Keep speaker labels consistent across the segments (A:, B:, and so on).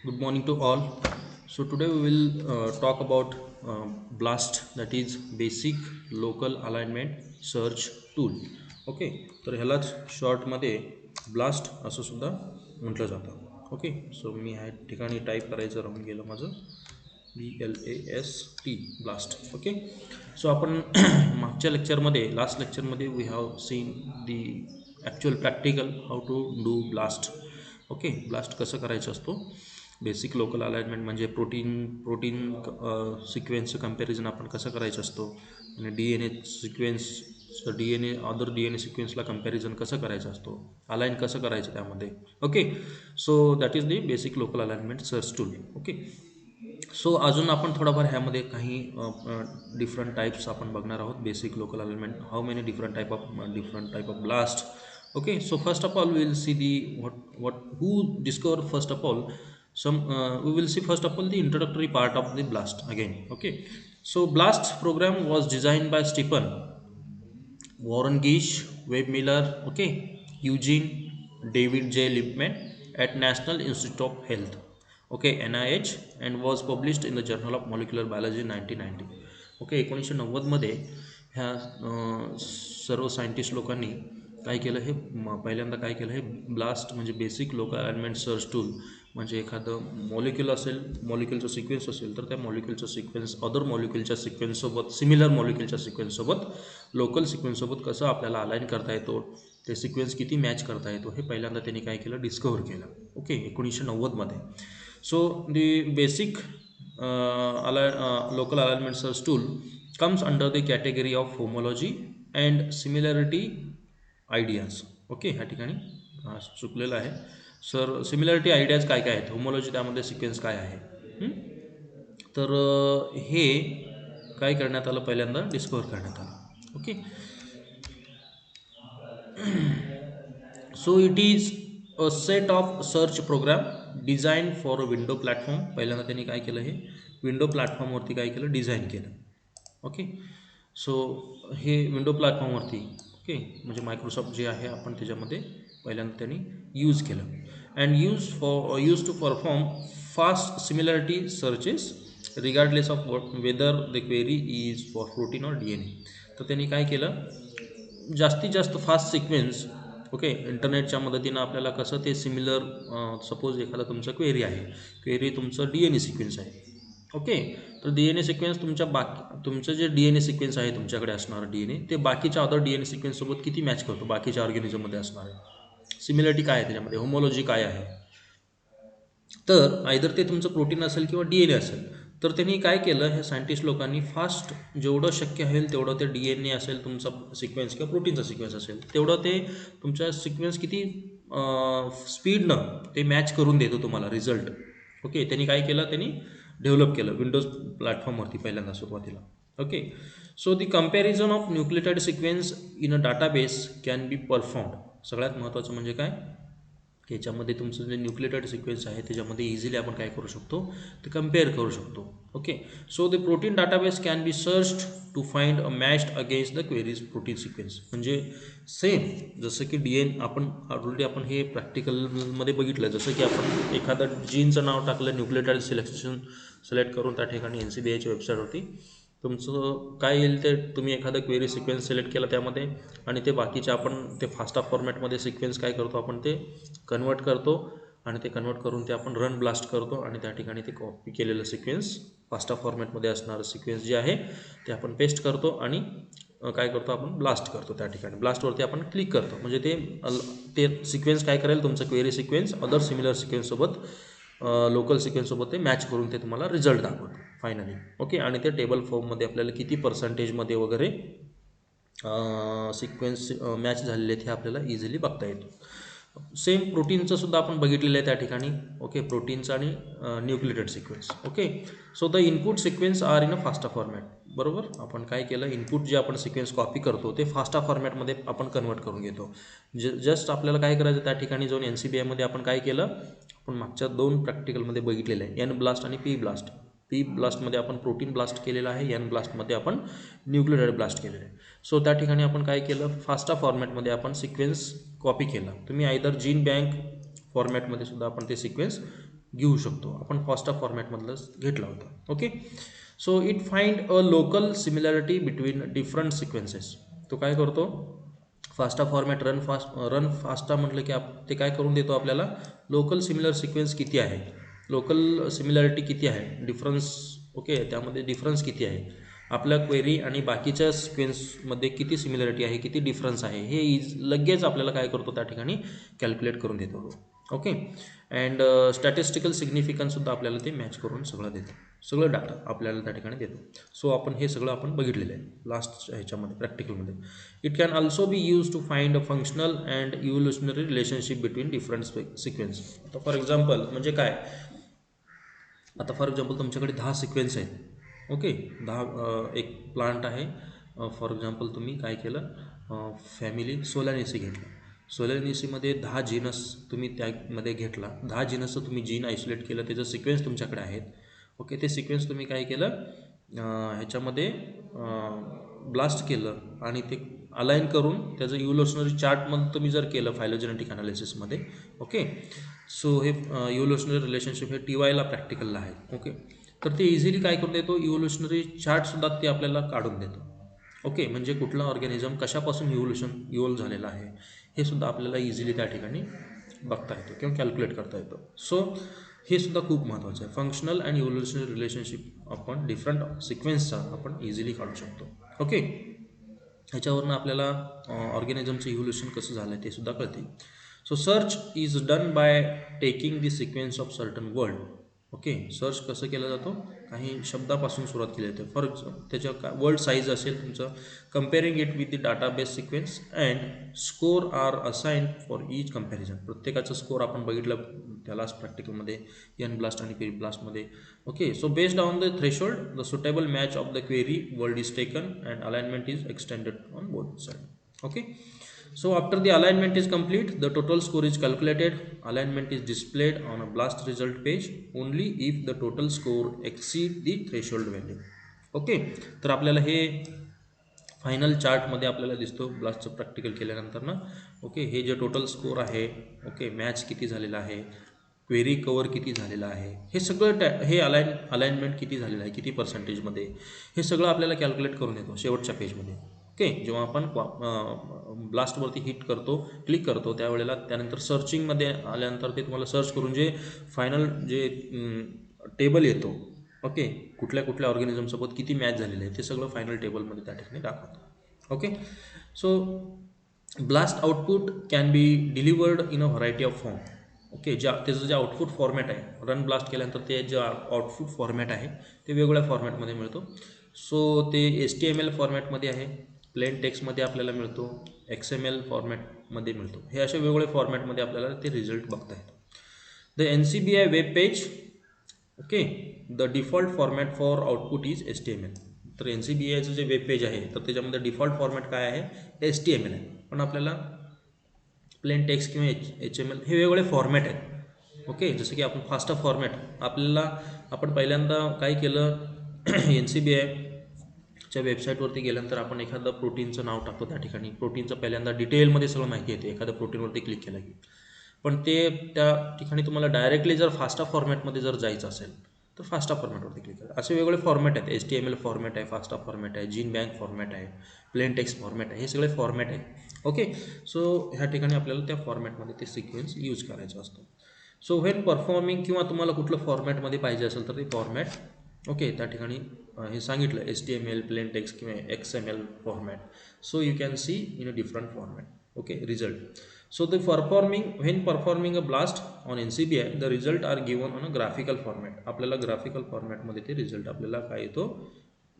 A: Good morning to all. So today we will talk about BLAST, that is Basic Local Alignment Search Tool. Okay, तर ह्यालाच शॉर्टमध्ये blast असं सुद्धा म्हटलं जातं. ओके, सो मी ह्या ठिकाणी टाईप करायचं राहून गेलं माझं BLAST ब्लास्ट. ओके, सो आपण मागच्या लेक्चरमध्ये लास्ट लेक्चरमध्ये we have seen the actual practical how to do BLAST. Okay, BLAST कसं करायचं असतो. बेसिक लोकल अलाइनमेंट म्हणजे प्रोटीन सिक्वेन्सचं कम्पॅरिझन आपण कसं करायचं असतो आणि DNA sequence DNA other DNA सिक्वेन्सला कम्पॅरिझन कसं करायचं असतो, अलाइन कसं करायचं त्यामध्ये. Okay, so that is the basic local alignment search tool. Okay, so अजून आपण थोडाफार ह्यामध्ये काही डिफरंट टाईप्स आपण बघणार आहोत. Basic local alignment, how many different type of blast. Okay, so first of all we will see the who discovered first of all we will see first of all the introductory part of the BLAST again. Okay, so BLAST program was designed by Stephen Warren Gish, Webb Miller, okay, Eugene David J. Lippmann at National Institute of Health, okay, NIH, and was published in the Journal of Molecular Biology in 1990. Okay, 1990 मध्ये ह्या सर्व scientist लोकांनी काय केलं, हे पहिल्यांदा काय केलं, हे ब्लास्ट म्हणजे basic local alignment search tool. म्हणजे एखादं मॉलिक्यूल असेल, मॉलिक्यूलचं सिक्वेन्स असेल, तर त्या मॉलिक्यूलचं सिक्वेन्स अदर मॉलिक्यूलच्या सिक्वेन्ससोबत, सिमिलर मॉलिक्यूलच्या सिक्वेन्ससोबत, लोकल सिक्वेन्ससोबत कसं आपल्याला अलाइन करता येतो, ते सिक्वेन्स किती मॅच करता येतो, हे पहिल्यांदा त्यांनी काय केलं, डिस्कवर केलं. ओके, 1990मध्ये. So the basic local alignment search tool comes under the category of homology and similarity ideas. Okay, ह्या ठिकाणी चुकलेलं आहे सर. सिमिलॅरिटी आयडियाज काय काय आहेत, होमोलॉजी त्यामध्ये सिक्वेन्स काय आहे. तर हे काय करण्यात आलं, पहिल्यांदा डिस्कवर करण्यात आलं. Okay, so it is a set of search program design for a window platform. पहिल्यांदा त्यांनी काय केलं, हे विंडो प्लॅटफॉर्मवरती काय केलं, डिझाईन केलं. ओके, सो हे विंडो प्लॅटफॉर्मवरती, ओके, म्हणजे मायक्रोसॉफ्ट जे आहे आपण त्याच्यामध्ये पहिल्यांदा त्यांनी यूज केलं. And use to perform fast similarity searches regardless of whether the query is for protein or DNA. तर त्यांनी काय केलं, जास्तीत जास्त फास्ट सिक्वेन्स. ओके, इंटरनेटच्या मदतीनं आपल्याला कसं ते सिमिलर, सपोज एखादा तुमचं क्वेरी आहे, क्वेरी तुमचं DNA सिक्वेन्स आहे. ओके, तर DNA सिक्वेन्स तुमचं जे DNA सिक्वेन्स आहे तुमच्याकडे असणारं DNA, ते बाकीच्या अदर DNA सिक्वेन्ससोबत किती मॅच करतो, बाकीच्या ऑर्गॅनिझममध्ये असणार आहे, सिमिलरिटी काय आहे त्याच्यामध्ये, होमोलॉजी काय आहे. तर आयदर ते तुमचं प्रोटीन असेल किंवा DNA असेल. तर त्यांनी काय केलं, हे सायंटिस्ट लोकांनी फास्ट जेवढं शक्य होईल तेवढं ते DNA असेल तुमचा सिक्वेन्स किंवा प्रोटीनचा सिक्वेन्स असेल, तेवढं ते तुमच्या सिक्वेन्स किती स्पीडनं ते मॅच करून देतो तुम्हाला रिझल्ट. ओके, त्यांनी काय केलं, त्यांनी डेव्हलप केलं विंडोज प्लॅटफॉर्मवरती पहिल्यांदा सुरुवातीला. Okay, so the comparison of nucleotide sequence in a database can be performed. सगळ्यात महत्त्वाचं म्हणजे काय, याच्यामध्ये तुमचं जे न्यूक्लियोटाइड सिक्वेन्स आहे त्याच्यामध्ये इझिली आपण काय करू शकतो, ते कम्पेअर करू शकतो. Okay, so the protein database can be searched to find a matched against the queries protein sequence. म्हणजे सेम जसं की आपण ऑलरेडी हे प्रॅक्टिकलमध्ये बघितलं, जसं की आपण एखादं जीनचं नाव टाकलं, न्यूक्लियोटाइड सिलेक्ट करून त्या ठिकाणी NCBIच्या वेबसाईटवरती तुमचं काय येईल, ते तुम्ही एखादा क्वेरी सिक्वेन्स सिलेक्ट केला त्यामध्ये, आणि ते बाकीचे आपण ते फास्टा फॉर्मॅटमध्ये सिक्वेन्स काय करतो, आपण ते कन्वर्ट करतो, आणि ते कन्वर्ट करून ते आपण रन ब्लास्ट करतो, आणि त्या ठिकाणी ते कॉपी केलेलं सिक्वेन्स, फास्टा फॉर्मॅटमध्ये असणारं सिक्वेन्स जे आहे ते आपण पेस्ट करतो, आणि काय करतो, आपण ब्लास्ट करतो. त्या ठिकाणी ब्लास्टवरती आपण क्लिक करतो, म्हणजे ते सिक्वेन्स काय करेल, तुमचं क्वेरी सिक्वेन्स अदर सिमिलर सिक्वेन्ससोबत, लोकल सिक्वेन्ससोबत ते मॅच करून ते तुम्हाला रिझल्ट दाखवतो फायनली. ओके, आणि ते टेबल फॉर्ममध्ये आपल्याला किती पर्सेंटेजमध्ये वगैरे सिक्वेन्स मॅच झालेले हे आपल्याला इझिली बघता येतो. सेम प्रोटीनचं सुद्धा आपण बघितलेलं आहे त्या ठिकाणी. ओके, प्रोटीनचं आणि nucleotide sequence. Okay, so the input sequence are in a FASTA format. बरोबर, आपण काय केलं, इनपुट जे आपण सिक्वेन्स कॉपी करतो ते फास्टा फॉर्मॅटमध्ये आपण कन्वर्ट करून घेतो. जस्ट आपल्याला काय करायचं, त्या ठिकाणी जाऊन NCBIमध्ये आपण काय केलं, आपण मागच्या 2 प्रॅक्टिकलमध्ये बघितलेलं आहे, N ब्लास्ट आणि P ब्लास्ट. P ब्लास्टमध्ये आपण प्रोटीन ब्लास्ट केलेलं आहे, N ब्लास्टमध्ये आपण न्यूक्लियोटाइड ब्लास्ट केलेलं आहे. सो त्या ठिकाणी आपण काय केलं, फास्टा फॉर्मॅटमध्ये आपण सिक्वेन्स कॉपी केला. तुम्ही आयदर जीन बँक फॉर्मॅटमध्ये सुद्धा आपण ते सिक्वेन्स घेऊ शकतो. आपण फास्टा फॉर्मॅटमधलंच घेतला होता. Okay. So it find a local similarity between different sequences. तो काय करतो, फास्टा फॉर्मॅट रन फास्टा म्हटलं की ते काय करून देतो आपल्याला, लोकल सिमिलर सिक्वेन्स किती आहे, लोकल सिमिलॅरिटी किती आहे, डिफरन्स, ओके, त्यामध्ये डिफरन्स किती आहे, आपल्या क्वेरी आणि बाकीच्या सिक्वेन्समध्ये किती सिमिलॅरिटी आहे, किती डिफरन्स आहे, हे लगेच आपल्याला काय करतो त्या ठिकाणी कॅल्क्युलेट करून देतो. ओके. अँड स्टॅटिस्टिकल सिग्निफिकन्ससुद्धा आपल्याला ते मॅच करून सगळं देतं, सगळं डाटा आपल्याला त्या ठिकाणी देतो. सो आपण हे सगळं आपण बघितलेलं आहे लास्ट ह्याच्यामध्ये प्रॅक्टिकलमध्ये. It can also be use to find a functional and evolutionary relationship between different sequence. आता फॉर एक्झाम्पल म्हणजे काय, आता फॉर एक्झाम्पल तुमच्याकडे 10 सिक्वेन्स आहेत. ओके, 10 एक प्लांट आहे. फॉर एक्झाम्पल तुम्ही काय केलं, फॅमिली सोलानेसी घेतला. सोलानेसीमध्ये 10 जीनस तुम्ही त्यामध्ये घेतला, 10 जीनसचं तुम्ही जीन आयसोलेट केलं, त्याचं सिक्वेन्स तुमच्याकडे आहेत. ओके, ते सिक्वेन्स तुम्ही काय केलं, ह्याच्यामध्ये ब्लास्ट केलं आणि ते अलाइन करून त्याचं इव्होल्युशनरी चार्टमध्ये तुम्ही जर केलं फायलोजेनेटिक अनालिसिसमध्ये. ओके. सो हे इव्होल्युशनरी रिलेशनशिप हे TYला प्रॅक्टिकलला आहे. ओके, तर ते इझिली काय करून देतो, इव्होल्युशनरी चार्टसुद्धा ते आपल्याला काढून देतो. ओके, म्हणजे कुठला ऑर्गॅनिझम कशापासून इव्होल्व झालेला आहे हे सुद्धा आपल्याला इझिली त्या ठिकाणी बघता येतो किंवा कॅल्क्युलेट करता येतो. सो हे सुद्धा खूप महत्त्वाचं आहे. फंक्शनल आणि इव्होल्युशनरी रिलेशनशिप आपण डिफरंट सिक्वेन्सचा आपण इझिली काढू शकतो. ओके, ह्याच्यावरून आपल्याला ऑर्गॅनिझमचं इव्होल्युशन कसं झालं आहे ते सुद्धा कळते. So search is done by taking the sequence of certain word. Okay, search कसं केलं जातो, काही शब्दापासून सुरुवात केली जाते. फॉर त्याच्या वर्ड साईज असेल तुमचं, comparing it with the database sequence and score are assigned for each comparison. प्रत्येकाचं स्कोर आपण बघितलं त्यालाच प्रॅक्टिकलमध्ये एन ब्लास्ट आणि पी ब्लास्टमध्ये. Okay, so based on the threshold the suitable match of the query word is taken and alignment is extended on both side. Okay. So after the alignment is complete, the total score is calculated. Alignment is displayed on a blast result page only if the total score exceed the threshold value. Okay, तर आपल्याला हे final चार्टमध्ये आपल्याला दिसतो ब्लास्टचं practical केल्यानंतर ना. Okay, हे जे टोटल स्कोर आहे, ओके, मॅच किती झालेला आहे, क्वेरी कवर किती झालेला आहे, हे सगळं हे अलाइनमेंट किती झालेलं आहे, किती पर्सेंटेजमध्ये, हे सगळं आपल्याला कॅल्क्युलेट करून येतो शेवटच्या पेजमध्ये. ओके, जेव्हा आपण ब्लास्टवरती क्लिक करतो त्यावेळेला, त्यानंतर सर्चिंगमध्ये आल्यानंतर ते तुम्हाला सर्च करून जे फायनल जे टेबल येतो, ओके, कुठल्या कुठल्या ऑर्गॅनिझमसोबत किती मॅच झालेलं आहे ते सगळं फायनल टेबलमध्ये त्या ठिकाणी दाखवतो. Okay. So blast output can be delivered in a variety of form. Okay, त्याचं जे आउटपुट फॉर्मॅट आहे, रन ब्लास्ट केल्यानंतर ते जे आउटपुट फॉर्मॅट आहे ते वेगवेगळ्या फॉर्मॅटमध्ये मिळतो. सो ते HTML फॉर्मॅटमध्ये आहे, प्लेन टेक्स्टमध्ये आपल्याला मिळतो, XML फॉर्मॅटमध्ये मिळतो. हे अशा वेगवेगळ्या फॉर्मॅटमध्ये आपल्याला ते रिझल्ट बघता येतो. The NCBI web page, okay, the default format for output is HTML. तर NCBIचं जे वेब पेज आहे तर त्याच्यामध्ये डिफॉल्ट फॉर्मॅट काय आहे, HTML आहे. पण आपल्याला प्लेन टेक्स्ट किंवा HTML हे वेगवेगळे फॉर्मॅट आहेत. ओके, जसं की आपण फास्टा फॉर्मॅट आपण पहिल्यांदा काय केलं, NCBIच्या वेबसाईटवरती गेल्यानंतर आपण एखादं प्रोटीनचं नाव टाकतो, त्या ठिकाणी प्रोटीनचं पहिल्यांदा डिटेलमध्ये सगळं माहिती येते एखाद्या प्रोटीनवरती क्लिक केलं की. पण ते त्या ठिकाणी तुम्हाला डायरेक्टली जर फास्टा फॉर्मॅटमध्ये जर जायचं असेल तर फास्टा फॉर्मॅटवरती क्लिक करा. असे वेगवेगळे फॉर्मॅट आहेत, HTML फॉर्मॅट आहे, फास्टा फॉर्मॅट आहे, जीन बँक फॉर्मॅट आहे, प्लेन टेक्स्ट फॉर्मॅट आहे, हे सगळे फॉर्मॅट आहेत. ओके, सो ह्या ठिकाणी आपल्याला त्या फॉर्मॅटमध्ये ते सिक्वेन्स यूज करायचं असतं. सो व्हेन परफॉर्मिंग किंवा तुम्हाला कुठलं फॉर्मॅटमध्ये पाहिजे असेल तर ते फॉर्मॅट, ओके, त्या ठिकाणी हे सांगितलं HTML, प्लेन टेक्स्ट किंवा XML format. So you can see in a different format. Okay, result. So when performing a blast on NCBI, the result are given on a graphical format. आपल्याला graphical फॉर्मॅटमध्ये ते result आपल्याला काय येतो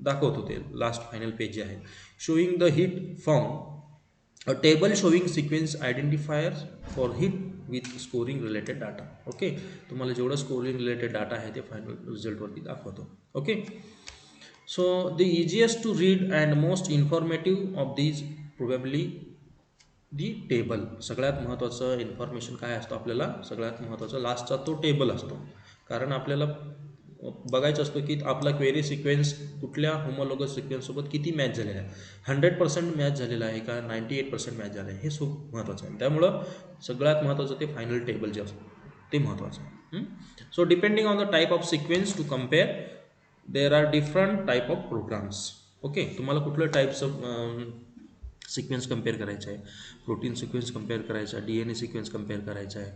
A: दाखवतो. ते last final page जे आहे, showing the hit form, a table showing sequence identifier for hit with scoring related data. Okay, तुम्हाला जेवढं स्कोरिंग रिलेटेड डाटा आहे ते फायनल रिझल्टवरती दाखवतो. Okay, so the easiest to read and most informative of these probably the table. सगळ्यात महत्त्वाचं information काय असतो आपल्याला, सगळ्यात महत्त्वाचा लास्टचा तो टेबल असतो. कारण आपल्याला बघायचं असतो की आपला क्वेरी सिक्वेन्स कुठल्या होमोलॉगस सिक्वेन्ससोबत किती मॅच झालेला आहे, 100% मॅच झालेला आहे का 98% मॅच झालं आहे, हे खूप महत्त्वाचं आहे. त्यामुळं सगळ्यात महत्त्वाचं ते फायनल टेबल जे असतं ते महत्त्वाचं आहे. So depending on the type of sequence to compare, there are different type of programs. Okay, तुम्हाला कुठलं टाईप्स ऑफ सिक्वेन्स कंपेअर करायचं आहे, प्रोटीन सिक्वेन्स कंपेअर करायचा आहे, DNA सिक्वेन्स कंपेअर करायचा आहे,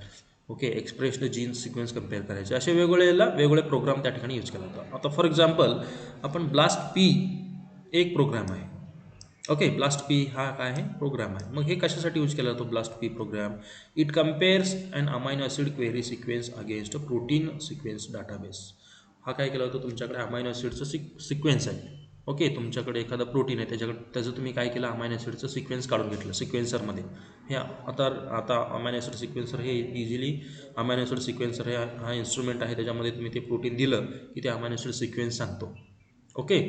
A: okay, expressed genes sequence compare करायचे, असे वेगवेगळ्याला वेगवेगळे प्रोग्राम त्या ठिकाणी यूज केला जातो. आता फॉर एक्झाम्पल आपण ब्लास्ट पी एक प्रोग्राम आहे. ओके, ब्लास्ट पी हा काय आहे, प्रोग्राम आहे. मग हे कशासाठी यूज केला जातो BLAST P program? It compares an amino acid query sequence against protein sequence database. हा काय केला जातो, तुमच्याकडे अमायनो ॲसिडचं सिक्वेन्स आहे. ओके, तुमच्याकडे एखादा प्रोटीन आहे, त्याचं तुम्ही काय केलं, अमायनो ॲसिडचं सिक्वेन्स काढून घेतलं सिक्वेन्सरमध्ये. हे आता अमायनो ॲसिड सिक्वेन्सर हे इझिली अमायनो ॲसिड सिक्वेन्सर हे हा इन्स्ट्रुमेंट आहे, त्याच्यामध्ये तुम्ही ते प्रोटीन दिलं की ते अमायनो ॲसिड सिक्वेन्स सांगतो. ओके,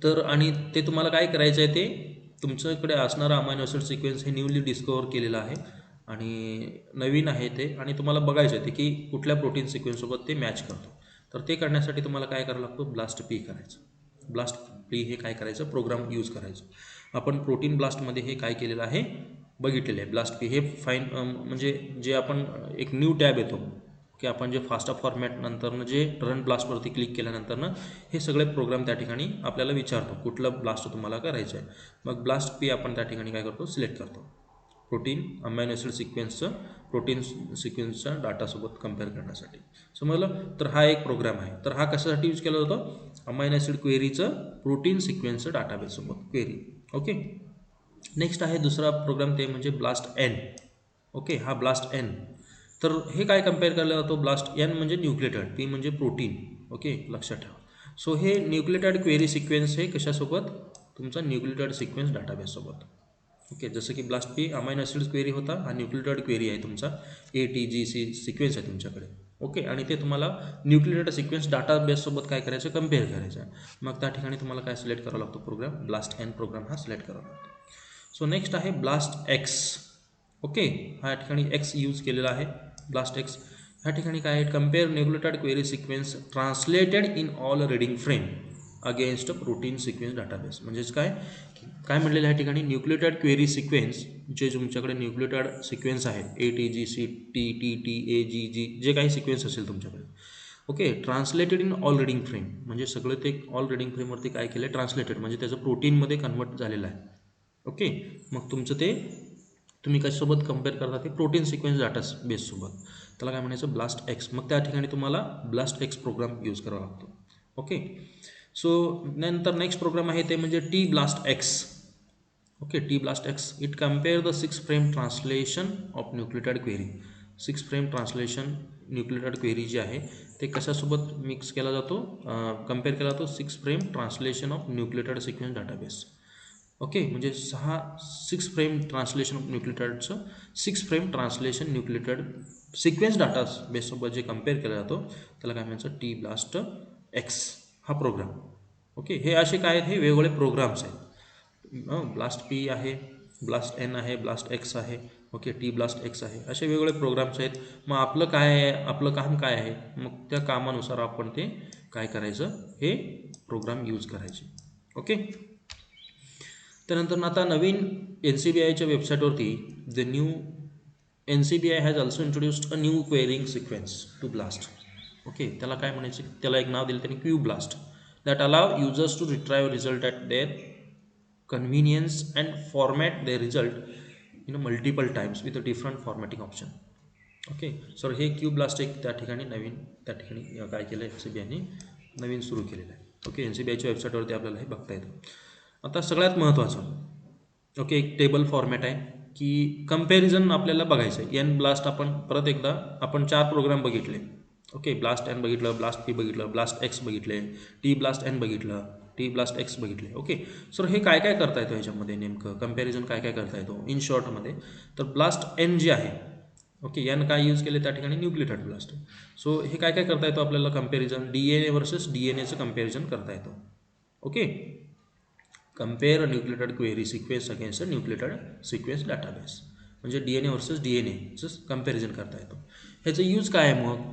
A: तर आणि ते तुम्हाला काय करायचं आहे, ते तुमच्याकडे असणारा अमायनो ॲसिड सिक्वेन्स हे न्यूली डिस्कवर केलेलं आहे आणि नवीन आहे ते, आणि तुम्हाला बघायचं आहे ते की कुठल्या प्रोटीन सिक्वेन्ससोबत ते मॅच करतो. तर ते करण्यासाठी तुम्हाला काय करावं लागतो, ब्लास्ट पी करायचं. ब्लास्ट पी हे काय करायचं, प्रोग्राम यूज करायचं. आपण प्रोटीन ब्लास्टमध्ये हे काय केलेलं आहे, बघितलेलं आहे. ब्लास्ट पी हे म्हणजे जे आपण एक न्यू टॅब येतो की आपण जे फास्टा फॉर्मॅट नंतरनं जे रन ब्लास्टवरती क्लिक केल्यानंतरनं हे सगळे प्रोग्राम त्या ठिकाणी आपल्याला विचारतो कुठलं ब्लास्ट तुम्हाला करायचं आहे. मग ब्लास्ट पी आपण त्या ठिकाणी काय करतो, सिलेक्ट करतो. प्रोटीन अमायनो ॲसिड सिक्वेन्सचं प्रोटीन सिक्वेन्सच्या डाटासोबत कम्पेअर करण्यासाठी. समजलं? तर हा एक प्रोग्राम आहे. तर हा कशासाठी यूज केला जातो, अमायनो ॲसिड क्वेरीचं प्रोटीन सिक्वेन्सचं डाटाबेससोबत क्वेरी. ओके, नेक्स्ट आहे दुसरा प्रोग्राम, ते म्हणजे ब्लास्ट एन. ओके, हा ब्लास्ट एन. तर हे काय कम्पेअर केला जातो, ब्लास्ट एन म्हणजे न्यूक्लियोटाइड, पी म्हणजे प्रोटीन. ओके, लक्षात ठेवा. सो हे न्यूक्लियोटाइड क्वेरी सिक्वेन्स हे कशासोबत, तुमचा न्यूक्लियोटाइड सिक्वेन्स डाटाबेससोबत. ओके, जसं की blast P amino acid query होता, हा न्यूक्लियोटाइड क्वेरी आहे तुमचा, ATGC सिक्वेन्स आहे तुमच्याकडे. ओके, आणि ते तुम्हाला न्यूक्लियोटाइड सिक्वेन्स डाटाबेससोबत काय करायचं, कम्पेअर करायचं आहे. मग त्या ठिकाणी तुम्हाला काय सिलेक्ट करावं लागतो, प्रोग्राम ब्लास्ट एन प्रोग्राम हा सिलेक्ट करावा लागतो. सो नेक्स्ट आहे ब्लास्ट एक्स. ओके, हा या ठिकाणी एक्स यूज केलेला आहे, ब्लास्ट एक्स. ह्या ठिकाणी काय आहे, compare nucleotide query sequence translated in all reading frame against protein sequence database. म्हणजेच काय काय म्हणलेलं ह्या ठिकाणी, न्यूक्लियोटाइड क्वेरी सिक्वेन्स जे तुमच्याकडे न्यूक्लियोटाइड सिक्वेन्स आहे, ATGC, TTT, AGG, जे काही सिक्वेन्स असेल तुमच्याकडे. Okay, translated in all reading frame म्हणजे सगळं ते ऑल रीडिंग फ्रेमवरती काय केलं, ट्रान्सलेटेड म्हणजे त्याचं प्रोटीनमध्ये कन्वर्ट झालेलं आहे. ओके, मग तुमचं ते तुम्ही कशासोबत कम्पेअर करता, ते प्रोटीन सिक्वेन्स डाटा बेससोबत. त्याला काय म्हणायचं, ब्लास्ट एक्स. मग त्या ठिकाणी तुम्हाला ब्लास्ट एक्स प्रोग्राम यूज करावा लागतो. ओके, सो नंतर नेक्स्ट प्रोग्राम आहे ते म्हणजे T BLAST X. Okay, T BLAST X. It compare the 6 frame translation of nucleotide query. 6 frame translation nucleotide query जी आहे ते कशासोबत मिक्स केला जातो, कम्पेअर केला जातो, 6 frame translation of nucleotide sequence database. Okay, म्हणजे 6 फ्रेम ट्रान्सलेशन ऑफ न्यूक्लियोटाइडचं 6 frame translation nucleotide sequence data बेससोबत जे कम्पेअर केला जातो त्याला काय म्हणायचं, टी ब्लास्ट एक्स हा प्रोग्राम. ओके, हे असे काय आहेत, हे वेगवेगळे प्रोग्राम्स आहेत. ब्लास्ट पी आहे, ब्लास्ट एन आहे, ब्लास्ट एक्स आहे. ओके, टी ब्लास्ट एक्स आहे, असे वेगवेगळे प्रोग्राम्स आहेत. मग आपलं काय आहे, आपलं काम काय आहे, मग त्या कामानुसार आपण ते काय करायचं, हे प्रोग्राम यूज करायचे. ओके, त्यानंतर आता नवीन NCBIच्या वेबसाईटवरती NCBI has also introduced a new querying sequence to BLAST. Okay, त्याला काय म्हणायचं, त्याला एक नाव दिलं त्यांनी, Q BLAST, that allow users to retrieve result at their convenience and format the result multiple times with a different formatting option. Okay, sir हे Q blast एक त्या ठिकाणी नवीन त्या ठिकाणी काय केलं, NCBIने नवीन सुरू केलेलं आहे. ओके, NCBIच्या वेबसाईटवरती आपल्याला हे बघता येतं. आता सगळ्यात महत्त्वाचं, ओके, एक टेबल फॉर्मॅट आहे की कम्पॅरिझन आपल्याला बघायचं आहे. एन ब्लास्ट आपण परत एकदा आपण 4 प्रोग्राम बघितले. ओके, ब्लास्ट एन बघितलं, ब्लास्ट पी बघितलं, ब्लास्ट एक्स बघितले, टी ब्लास्ट एन बघितलं, टी ब्लास्ट एक्स बघितले. ओके, सर हे काय काय करता येतो ह्याच्यामध्ये, नेमकं कम्पॅरिझन काय काय करता येतो इन शॉर्टमध्ये. तर ब्लास्ट एन जे आहे, ओके, एन काय यूज केले त्या ठिकाणी, न्यूक्लियोटाइड ब्लास्ट. सो हे काय काय करता येतो आपल्याला, कम्पॅरिझन DNA वर्सेस DNAचं कम्पॅरिझन करता येतो. Okay, compare nucleotide query sequence against nucleotide sequence database, म्हणजे DNA वर्सेस DNAचं कम्पॅरिझन करता येतो. ह्याचं यूज काय आहे मग,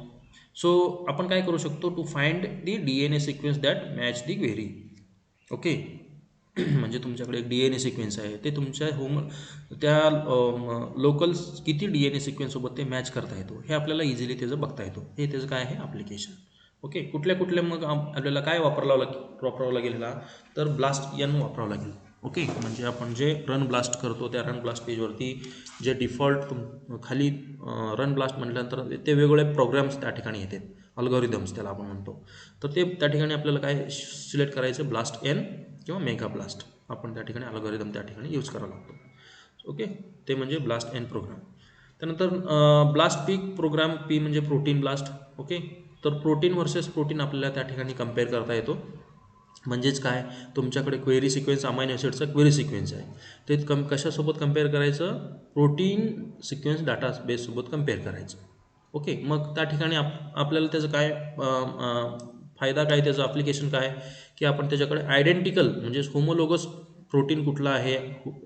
A: सो आपण काय करू शकतो, to find the DNA sequence that match the query. Okay, म्हणजे तुमच्याकडे एक DNA सिक्वेन्स आहे, ते तुमच्या त्या लोकल किती DNA सिक्वेन्ससोबत ते मॅच करता येतो, हे आपल्याला इझिली त्याचं बघता येतो. हे त्याचं काय आहे ॲप्लिकेशन. ओके, कुठल्या मग आपल्याला काय वापरावं लागेल ह्याला, तर ब्लास्ट एन वापरावं लागेल. ओके, म्हणजे आपण जे रन ब्लास्ट करतो त्या रन ब्लास्ट पेजवरती जे डिफॉल्ट खाली रन ब्लास्ट म्हटल्यानंतर ते वेगवेगळे प्रोग्राम्स त्या ठिकाणी येतात, अल्गोरिदम्स त्याला आपण म्हणतो. तर ते त्या ठिकाणी आपल्याला काय सिलेक्ट करायचं, ब्लास्ट एन किंवा मेगा ब्लास्ट. आपण त्या ठिकाणी अल्गोरिदम त्या ठिकाणी यूज करावा लागतो. ओके, ते म्हणजे ब्लास्ट एन प्रोग्राम. त्यानंतर ब्लास्ट पी प्रोग्राम, पी म्हणजे प्रोटीन ब्लास्ट. ओके, तर प्रोटीन वर्सेस प्रोटीन आपल्याला त्या ठिकाणी कम्पेअर करता येतो. म्हणजेच काय, तुमच्याकडे क्वेरी सिक्वेन्स, अमायनो ॲसिडचा क्वेरी सिक्वेन्स आहे, ते कशासोबत कम्पेअर करायचं, प्रोटीन सिक्वेन्स डाटाबेससोबत कम्पेअर करायचं. ओके, मग त्या ठिकाणी आपल्याला त्याचं काय फायदा काय, त्याचं ॲप्लिकेशन काय, की आपण त्याच्याकडे आयडेंटिकल म्हणजे होमोलोगस प्रोटीन कुठला आहे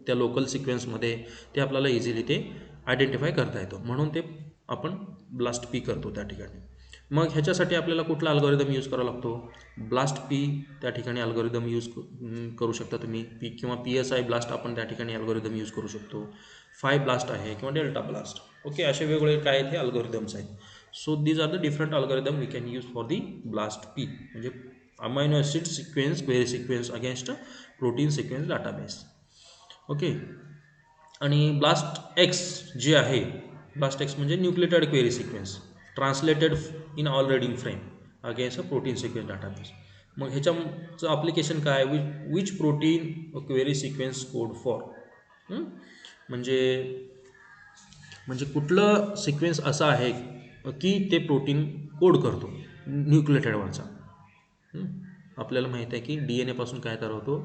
A: त्या लोकल सिक्वेन्समध्ये, ते आपल्याला इझिली ते आयडेंटिफाय करता येतो. म्हणून ते आपण ब्लास्ट पी करतो त्या ठिकाणी. मग ह्याच्यासाठी आपल्याला कुठला अल्गोरिदम यूज करावा लागतो, ब्लास्ट पी त्या ठिकाणी अल्गोरिदम यूज करू शकता तुम्ही. पी किंवा PSI ब्लास्ट आपण त्या ठिकाणी अल्गोरिदम यूज करू शकतो. 5 ब्लास्ट आहे किंवा डेल्टा ब्लास्ट. ओके, असे वेगवेगळे काय आहेत हे अल्गोरिदम्स आहेत. So these are the different algorithm we can use for the BLAST P, म्हणजे amino acid sequence query sequence against protein sequence database. Okay, आणि ब्लास्ट एक्स जे आहे, ब्लास्ट एक्स म्हणजे nucleotide query sequence translated in all reading frame against a protein sequence database. मग ह्याच्याचं application काय, which protein query sequence code for, म्हणजे म्हणजे कुठलं सिक्वेन्स असा आहे की ते प्रोटीन कोड करतो न्यूक्लियोटाइडवरचा. आपल्याला माहीत आहे की DNA पासून काय तयार होतो,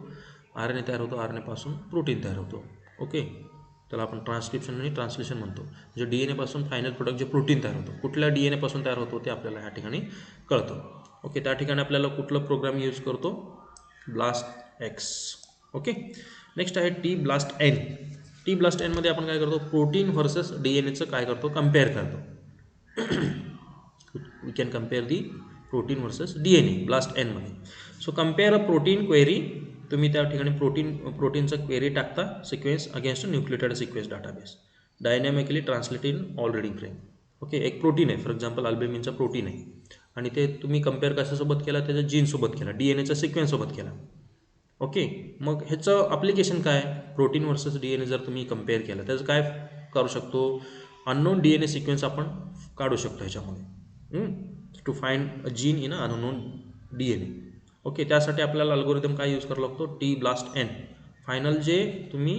A: RNA तयार होतो, RNA पासून प्रोटीन तयार होतो. ओके, त्याला आपण ट्रान्सक्रिप्शन आणि ट्रान्सलेशन म्हणतो. म्हणजे DNA पासून फायनल प्रोडक्ट जे प्रोटीन तयार होतो, कुठल्या DNA पासून तयार होतो ते आपल्याला ह्या ठिकाणी कळतं. ओके, त्या ठिकाणी आपल्याला कुठलं प्रोग्राम यूज करतो, ब्लास्ट एक्स. ओके, नेक्स्ट आहे T BLAST N. T BLAST एनमध्ये आपण काय करतो, प्रोटीन व्हर्सेस DNAचं काय करतो, कम्पेअर करतो. We can compare the protein versus DNA BLAST एनमध्ये. So compare a protein query, तुम्ही त्या ठिकाणी प्रोटीनचं क्वेरी टाकता sequence against nucleotide sequence database, dynamically translate in all reading frame. Okay, एक प्रोटीन आहे, फॉर एक्झाम्पल अल्ब्युमिनचा प्रोटीन आहे, आणि ते तुम्ही कम्पेअर कशासोबत केला, त्याच्या जीनसोबत केला, DNAच्या सिक्वेन्ससोबत केला. ओके, मग ह्याचं अप्लिकेशन काय, प्रोटीन वर्सेस DNA जर तुम्ही कम्पेअर केलं, त्याचं काय करू शकतो, अननोन DNA सिक्वेन्स आपण काढू शकतो ह्याच्यामध्ये, to find a gene in a unknown DNA. Okay, त्यासाठी आपल्याला अल्गोरिदम काय यूज करावा लागतो, टी ब्लास्ट एन. फायनल जे तुम्ही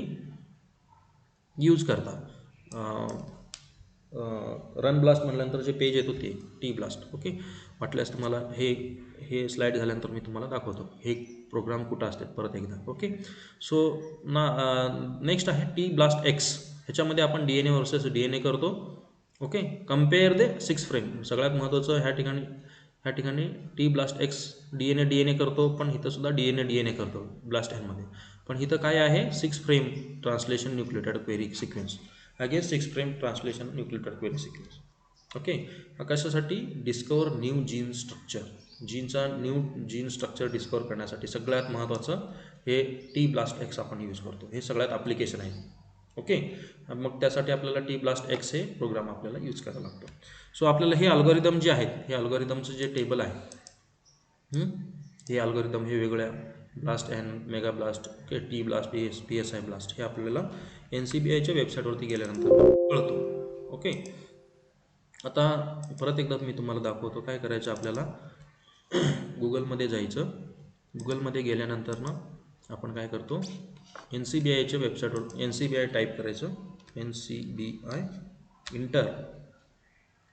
A: यूज करता रन ब्लास्ट म्हटल्यानंतर जे पेज येतो ते टी ब्लास्ट. ओके, वाटल्यास तुम्हाला हे स्लाईड झाल्यानंतर मी तुम्हाला दाखवतो हे प्रोग्राम कुठं असतात परत एकदा. ओके, सो नेक्स्ट आहे टी ब्लास्ट एक्स. ह्याच्यामध्ये आपण DNA वर्सेस DNA करतो. ओके, कम्पेअर दे 6 फ्रेम. सगळ्यात महत्त्वाचं ह्या ठिकाणी टी ब्लास्ट एक्स DNA करतो, पण इथं सुद्धा DNA करतो ब्लास्ट एनमध्ये. पण इथं काय आहे, 6 frame translation nucleotide query sequence against 6 frame translation nucleotide query sequence. Okay, कशासाठी, discover new gene structure, new gene structure discover करण्यासाठी सगळ्यात महत्त्वाचं हे टी ब्लास्ट एक्स आपण यूज करतो. हे सगळ्यात ॲप्लिकेशन आहे. ओके, मग त्यासाठी आपल्याला टी ब्लास्ट एक्स हे प्रोग्राम आपल्याला यूज करावा लागतो. सो आपल्याला हे अल्गोरिदम जे आहेत, हे अल्गोरिदमचं जे टेबल आहे, हे अल्गोरिदम हे वेगळ्या blast N, mega blast, T blast, PSI blast, हे आपल्याला NCBIच्या वेबसाईटवरती गेल्यानंतर कळतो. ओके, आता परत एकदा मी तुम्हाला दाखवतो काय करायचं आपल्याला. गुगलमध्ये जायचं, गुगलमध्ये गेल्यानंतर ना आपण काय करतो, NCBIच्या वेबसाईटवर NCBI टाईप करायचं, NCBI इंटर.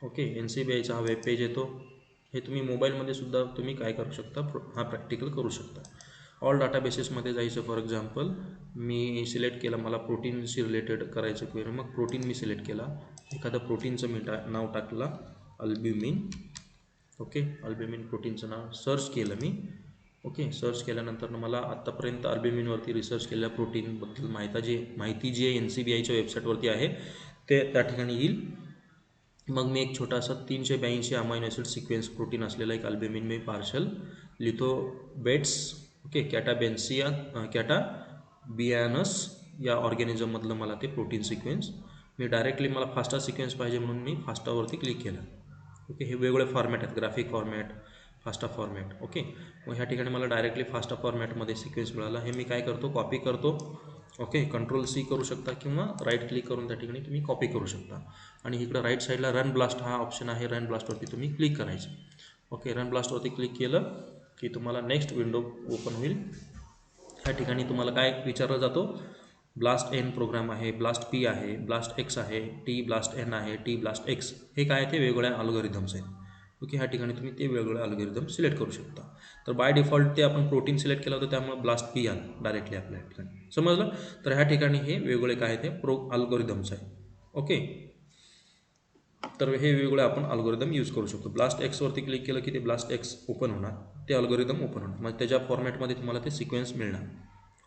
A: ओके, NCBIचा हा वेब पेज येतो. हे तुम्ही मोबाईलमध्ये सुद्धा तुम्ही काय करू शकता, हा प्रॅक्टिकल करू शकता. ऑल डाटाबेसेसमध्ये जायचं, फॉर एक्झाम्पल मी सिलेक्ट केलं, मला प्रोटीनशी रिलेटेड करायचं क्वेरी, मग प्रोटीन मी सिलेक्ट केला, एखादं प्रोटीनचं मी नाव टाकलं अल्ब्युमिन. ओके, अल्ब्युमिन प्रोटीनचं नाव सर्च केलं मी. ओके, सर्च केल्यानंतर मला आत्तापर्यंत अल्ब्युमिनवरती रिसर्च केलेल्या प्रोटीनबद्दल माहिती जी NCBIच्या वेबसाईटवरती आहे ते त्या ठिकाणी येईल. मग मी एक छोटासा 382 अमायनो ॲसिड सिक्वेन्स प्रोटीन असलेला एक अल्ब्युमिन मी पार्शल लिथोबेट्स ओके, कॅटाबियानस या ऑर्गॅनिझममधलं मला ते प्रोटीन सिक्वेन्स, मी डायरेक्टली मला फास्टा सिक्वेन्स पाहिजे म्हणून मी फास्टावरती क्लिक केलं. ओके, हे वेगवेगळे फॉर्मॅट आहेत, graphic format, FASTA format. Okay, मग ह्या ठिकाणी मला डायरेक्टली फास्टा फॉर्मॅटमध्ये सिक्वेन्स मिळाला. हे मी काय करतो, कॉपी करतो. ओके, कंट्रोल-C करू शकता किंवा राईट क्लिक करून त्या ठिकाणी तुम्ही कॉपी करू शकता. आणि इकडं राईट साईडला रन ब्लास्ट हा ऑप्शन आहे, रन ब्लास्टवरती तुम्ही क्लिक करायचं. ओके, रन ब्लास्टवरती क्लिक केलं की तुम्हाला नेक्स्ट विंडो ओपन होईल. ह्या ठिकाणी तुम्हाला काय विचारलं जातो, ब्लास्ट एन प्रोग्राम आहे, ब्लास्ट पी आहे, ब्लास्ट एक्स आहे, टी ब्लास्ट एन आहे, टी ब्लास्ट एक्स, हे काय ते वेगवेगळ्या अल्गोरिदम्स आहेत. ओके, ह्या ठिकाणी तुम्ही ते वेगवेगळे अल्गोरिदम सिलेक्ट करू शकता. तर बाय डिफॉल्ट ते आपण प्रोटीन सिलेक्ट केलं होतं, त्यामुळे ब्लास्ट पी आलं डायरेक्टली आपल्या ठिकाणी. समजलं? तर ह्या ठिकाणी हे वेगवेगळे काय ते अल्गोरिदम्स आहे. ओके, तर हे वेगवेगळे आपण अल्गोरिदम यूज करू शकतो. ब्लास्ट एक्सवरती क्लिक केलं की ते ब्लास्ट एक्स ओपन होणार, ते अल्गोरिदम ओपन होणार, मग त्याच्या फॉर्मॅटमध्ये तुम्हाला ते सिक्वेन्स मिळणार.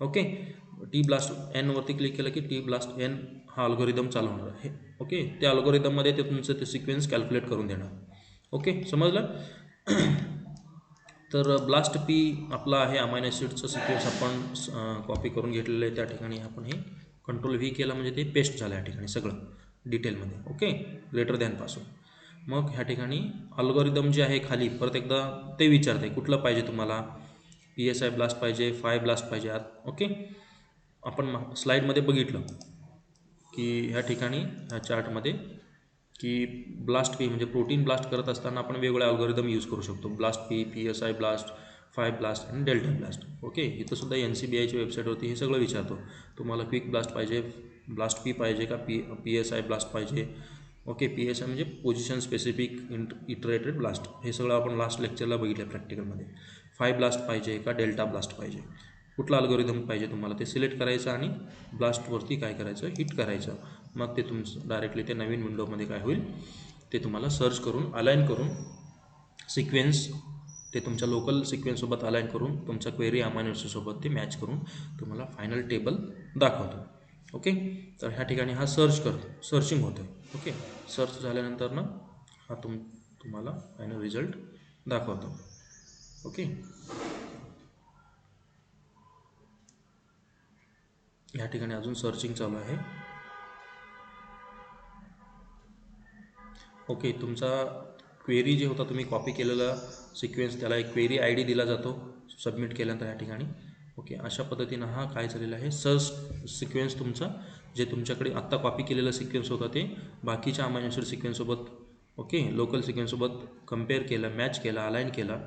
A: ओके, टी ब्लास्ट एनवरती क्लिक केलं की टी ब्लास्ट एन हा अल्गोरिदम चालू होणार आहे. ओके, त्या अल्गोरिदममध्ये ते तुमचं ते सिक्वेन्स कॅल्क्युलेट करून देणार. ओके, समजलं? तर ब्लास्ट पी आपला आहे अमायनो ॲसिडचं सिक्वेन्स आपण कॉपी करून घेतलेलं आहे. त्या ठिकाणी आपण हे कंट्रोल-V केला म्हणजे ते पेस्ट झालं या ठिकाणी सगळं डिटेलमध्ये. ओके, ग्रेटर दॅनपासून. मग ह्या ठिकाणी अल्गोरिदम जे आहे खाली परत एकदा ते विचारते कुठलं पाहिजे तुम्हाला, PSI ब्लास्ट पाहिजे, 5 ब्लास्ट पाहिजे. ओके, आपण स्लाईडमध्ये बघितलं की ह्या ठिकाणी ह्या चार्टमध्ये की ब्लास्ट पी म्हणजे प्रोटीन ब्लास्ट करत असताना आपण वेगवेगळे अल्गोरिदम यूज करू शकतो. Blast P, PSI blast, 5 blast आणि डेल्टा ब्लास्ट. ओके, इथं सुद्धा NCBIच्या वेबसाईटवरती हे सगळं विचारतो, तुम्हाला क्विक ब्लास्ट पाहिजे, ब्लास्ट पी पाहिजे का PSI ब्लास्ट पाहिजे. ओके, PSI म्हणजे पोझिशन स्पेसिफिक इटरेटेड ब्लास्ट, हे सगळं आपण लास्ट लेक्चरला बघितलं प्रॅक्टिकलमध्ये. 5 ब्लास्ट पाहिजे का डेल्टा ब्लास्ट पाहिजे, कुठला अल्गोरिदम पाहिजे तुम्हाला ते सिलेक्ट करायचं आणि ब्लास्टवरती काय करायचं, हिट करायचं. मग ते तुमचं डायरेक्टली ते नवीन विंडोमध्ये काय होईल, ते तुम्हाला सर्च करून अलाईन करून सिक्वेन्स ते तुमच्या लोकल सिक्वेन्ससोबत अलाईन करून तुमच्या क्वेरी अमायनो ॲसिडसोबत ते मॅच करून तुम्हाला फायनल टेबल दाखवतो. ओके, तर ह्या ठिकाणी हा सर्चिंग होतं आहे. ओके, सर्च झाल्यानंतर ना हा तुम्हाला फायनल रिझल्ट दाखवतो. ओके, ह्या ठिकाणी अजून सर्चिंग चालू आहे. ओके, तुमचा क्वेरी जे होता तुम्ही कॉपी केलेला सिक्वेन्स, त्याला एक क्वेरी ID दिला जातो सबमिट केल्यानंतर ह्या ठिकाणी. ओके, अशा पद्धतीनं हा काय झालेला आहे, सर्च सिक्वेन्स तुमचा जे तुमच्याकडे आत्ता कॉपी केलेला सिक्वेन्स होता ते बाकीच्या अमायनो ॲसिड सिक्वेन्ससोबत, ओके, लोकल सिक्वेन्ससोबत कम्पेअर केलं, मॅच केला, अलाईन केला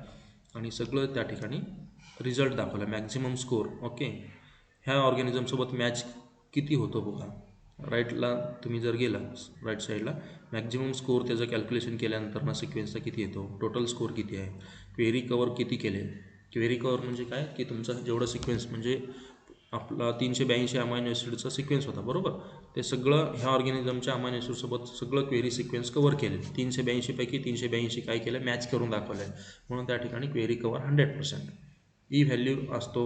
A: आणि सगळं त्या ठिकाणी रिझल्ट दाखवला, मॅक्झिमम स्कोअर. ओके, ह्या ऑर्गॅनिझमसोबत मॅच किती होतो बघा. राईटला तुम्ही जर गेला राईट साईडला मॅक्झिमम स्कोअर त्याचं कॅल्क्युलेशन केल्यानंतर ना सिक्वेन्सचा किती येतो, टोटल स्कोअर किती आहे, क्वेरी कवर किती केले. क्वेरी कवर म्हणजे काय की तुमचं जेवढं सिक्वेन्स म्हणजे आपला 382 अमायनो ॲसिडचा सिक्वेन्स होता बरोबर, ते सगळं ह्या ऑर्गॅनिझमच्या अमायनो ॲसिडसोबत सगळं क्वेरी सिक्वेन्स कवर केले. 382 पैकी 382 काय केलं, मॅच करून दाखवलं आहे, म्हणून त्या ठिकाणी क्वेरी कवर 100%. ई व्हॅल्यू असतो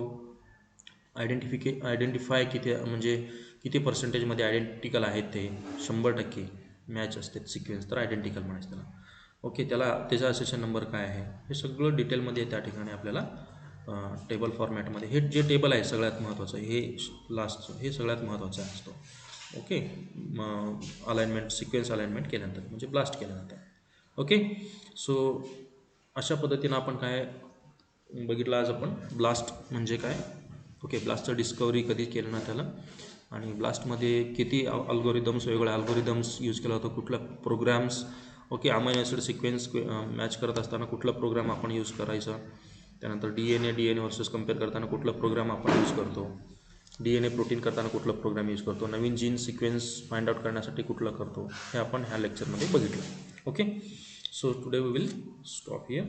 A: आयडेंटिफाय किती म्हणजे किती पर्सेंटेजमध्ये आयडेंटिकल आहेत ते, 100% मॅच असते सिक्वेन्स तर आयडेंटिकल म्हणायचं त्याला. ओके, त्याचा असेशन नंबर काय आहे हे सगळं डिटेलमध्ये त्या ठिकाणी आपल्याला टेबल फॉर्मॅटमध्ये, हे जे टेबल आहे सगळ्यात महत्त्वाचं, हे लास्टचं हे सगळ्यात महत्त्वाचं असतो. ओके, अलाइनमेंट सिक्वेन्स अलाइनमेंट केल्यानंतर म्हणजे ब्लास्ट केल्यानंतर. ओके, सो अशा पद्धतीनं आपण काय बघितलं आज आपण, ब्लास्ट म्हणजे काय. ओके, ब्लास्टचं डिस्कवरी कधी केलं ना त्याला, आणि ब्लास्टमध्ये किती अल्गोरिदम्स, वेगवेगळ्या अल्गोरिदम्स यूज केला होता, कुठला programs. Okay, amino acid sequence match करत असताना कुठला प्रोग्राम आपण यूज करायचा. त्यानंतर DNA वर्सेस कम्पेअर करताना कुठला प्रोग्राम आपण यूज करतो, DNA प्रोटीन करताना कुठला प्रोग्राम यूज करतो, नवीन जीन सिक्वेन्स फाइंड आउट करण्यासाठी कुठला करतो, हे आपण ह्या लेक्चरमध्ये बघितलं. Okay, so today we will stop here.